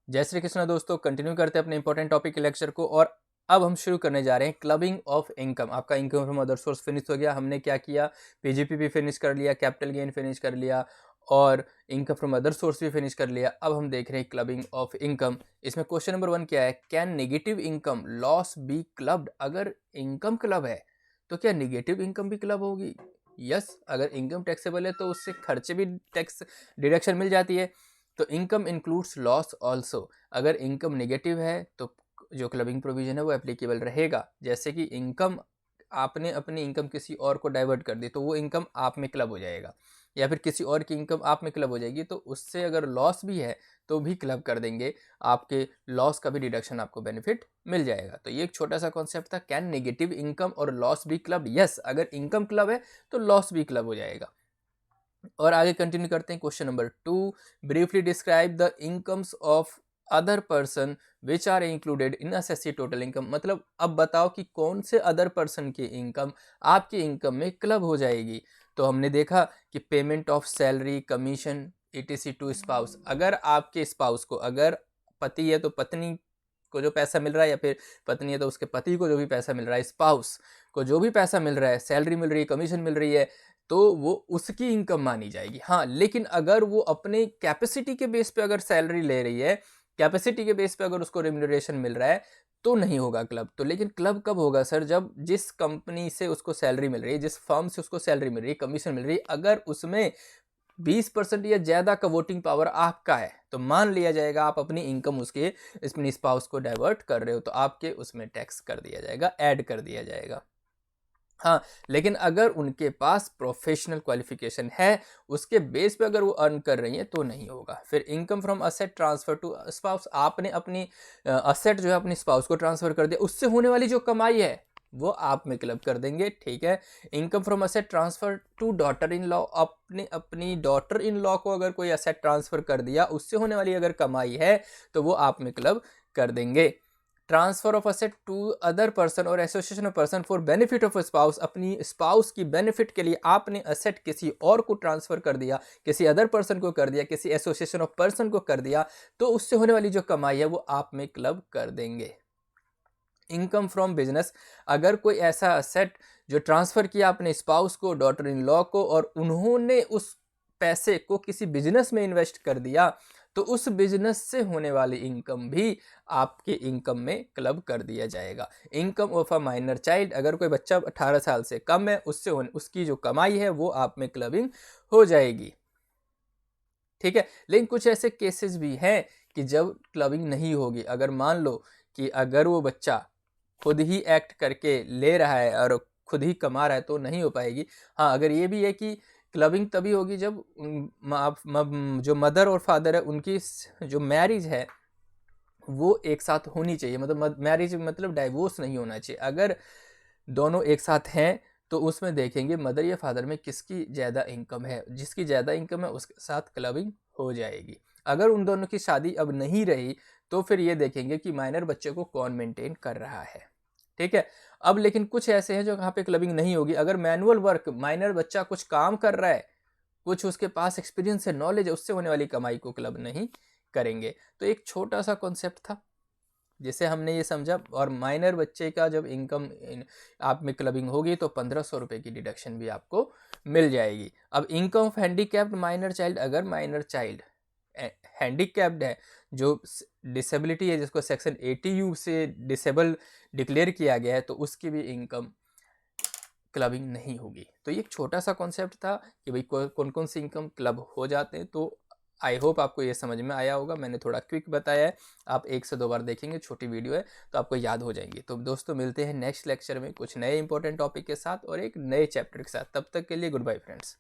जय श्री कृष्ण दोस्तों, कंटिन्यू करते हैं अपने इंपॉर्टेंट टॉपिक के लेक्चर को। और अब हम शुरू करने जा रहे हैं क्लबिंग ऑफ इनकम। आपका income from other source finish हो गया। हमने क्या किया, पीजीपी भी फिनिश कर लिया, कैपिटल गेन फिनिश कर लिया और इनकम फ्रॉम अदर सोर्स भी फिनिश कर लिया। अब हम देख रहे हैं क्लबिंग ऑफ इनकम। इसमें क्वेश्चन नंबर 1 क्या है, can negative income loss be clubbed. अगर इनकम क्लब है तो क्या नेगेटिव इनकम भी क्लब होगी? यस, अगर इनकम टैक्सेबल है तो उससे खर्चे भी टैक्स डिडक्शन मिल जाती है। तो इनकम इंक्लूड्स लॉस ऑल्सो। अगर इनकम नेगेटिव है तो जो क्लबिंग प्रोविजन है वो एप्लीकेबल रहेगा। जैसे कि इनकम, आपने अपनी इनकम किसी और को डाइवर्ट कर दी तो वो इनकम आप में क्लब हो जाएगा, या फिर किसी और की इनकम आप में क्लब हो जाएगी, तो उससे अगर लॉस भी है तो भी क्लब कर देंगे। आपके लॉस का भी डिडक्शन आपको बेनिफिट मिल जाएगा। तो ये एक छोटा सा कॉन्सेप्ट था, कैन नेगेटिव इनकम और लॉस बी क्लब। यस, अगर इनकम क्लब है तो लॉस भी क्लब हो जाएगा। और आगे कंटिन्यू करते हैं। Question number 2, briefly describe the incomes of other person which are included in SSC total income. मतलब अब बताओ कि कौन से अदर पर्सन की इनकम आपकी इनकम में क्लब हो जाएगी। तो हमने देखा कि payment of salary, commission, ETC to spouse. अगर आपके स्पाउस को, अगर पति है तो पत्नी को जो पैसा मिल रहा है, या फिर पत्नी है तो उसके पति को जो भी पैसा मिल रहा है, स्पाउस को जो भी पैसा मिल रहा है, सैलरी मिल रही है, कमीशन मिल रही है, तो वो उसकी इनकम मानी जाएगी। हाँ, लेकिन अगर वो अपने कैपेसिटी के बेस पे अगर सैलरी ले रही है, कैपेसिटी के बेस पे अगर उसको रेम्यूनरेशन मिल रहा है, तो नहीं होगा क्लब। तो लेकिन क्लब कब होगा सर? जब जिस कंपनी से उसको सैलरी मिल रही है, जिस फर्म से उसको सैलरी मिल रही है, कमीशन मिल रही है, अगर उसमें 20% या ज्यादा का वोटिंग पावर आपका है, तो मान लिया जाएगा आप अपनी इनकम उसके अपनी स्पाउस को डाइवर्ट कर रहे हो, तो आपके उसमें टैक्स कर दिया जाएगा, ऐड कर दिया जाएगा। हाँ, लेकिन अगर उनके पास प्रोफेशनल क्वालिफिकेशन है, उसके बेस पे अगर वो अर्न कर रही हैं, तो नहीं होगा। फिर income from asset transfer to spouse. आपने अपनी असेट जो है अपनी स्पाउस को ट्रांसफर कर दिया, उससे होने वाली जो कमाई है वो आप में क्लब कर देंगे। ठीक है। Income from asset transfer to daughter in law. अपने अपनी डॉटर इन लॉ को अगर कोई असेट ट्रांसफर कर दिया, उससे होने वाली अगर कमाई है तो वो आप में क्लब कर देंगे। Transfer of asset to other person or association of person for benefit of spouse. अपनी स्पाउस की बेनिफिट के लिए आपने असेट किसी और को ट्रांसफर कर दिया, किसी अदर पर्सन को कर दिया, किसी एसोसिएशन ऑफ पर्सन को कर दिया, तो उससे होने वाली जो कमाई है वो आप में क्लब कर देंगे। Income from business. अगर कोई ऐसा असेट जो ट्रांसफर किया अपने स्पाउस को, डॉटर इन लॉ को, और उन्होंने उस पैसे को किसी बिजनेस में इन्वेस्ट कर दिया, तो उस बिजनेस से होने वाली इनकम भी आपके इनकम में क्लब कर दिया जाएगा। Income of a minor child. अगर कोई बच्चा 18 साल से कम है, उससे उसकी जो कमाई है वो आप में क्लबिंग हो जाएगी। ठीक है। लेकिन कुछ ऐसे केसेस भी हैं कि जब क्लबिंग नहीं होगी। अगर मान लो कि अगर वो बच्चा खुद ही एक्ट करके ले रहा है और खुद ही कमा रहा है, तो नहीं हो पाएगी। हाँ, अगर ये भी है कि क्लबिंग तभी होगी जब जो मदर और फादर है उनकी जो मैरिज है वो एक साथ होनी चाहिए। मतलब मैरिज मतलब डाइवोर्स नहीं होना चाहिए। अगर दोनों एक साथ हैं तो उसमें देखेंगे मदर या फादर में किसकी ज़्यादा इनकम है। जिसकी ज़्यादा इनकम है उसके साथ क्लबिंग हो जाएगी। अगर उन दोनों की शादी अब नहीं रही तो फिर ये देखेंगे कि माइनर बच्चे को कौन मेंटेन कर रहा है। ठीक है। अब लेकिन कुछ ऐसे हैं जो यहाँ पे क्लबिंग नहीं होगी। अगर मैनुअल वर्क, माइनर बच्चा कुछ काम कर रहा है, कुछ उसके पास एक्सपीरियंस है, नॉलेज है, उससे होने वाली कमाई को क्लब नहीं करेंगे। तो एक छोटा सा कॉन्सेप्ट था जिसे हमने ये समझा। और माइनर बच्चे का जब इनकम आप में क्लबिंग होगी तो 1500 रुपये की डिडक्शन भी आपको मिल जाएगी। अब income of handicapped minor child. अगर माइनर चाइल्ड हैंडीकैप्ड है, जो डिसेबिलिटी है, जिसको सेक्शन 80U से डिसेबल डिक्लेयर किया गया है, तो उसकी भी इनकम क्लबिंग नहीं होगी। तो ये एक छोटा सा कॉन्सेप्ट था कि भाई कौन कौन सी इनकम क्लब हो जाते हैं। तो आई होप आपको ये समझ में आया होगा। मैंने थोड़ा क्विक बताया है, आप 1 से 2 बार देखेंगे, छोटी वीडियो है तो आपको याद हो जाएंगी। तो दोस्तों मिलते हैं नेक्स्ट लेक्चर में कुछ नए इंपॉर्टेंट टॉपिक के साथ और एक नए चैप्टर के साथ। तब तक के लिए गुड बाय फ्रेंड्स।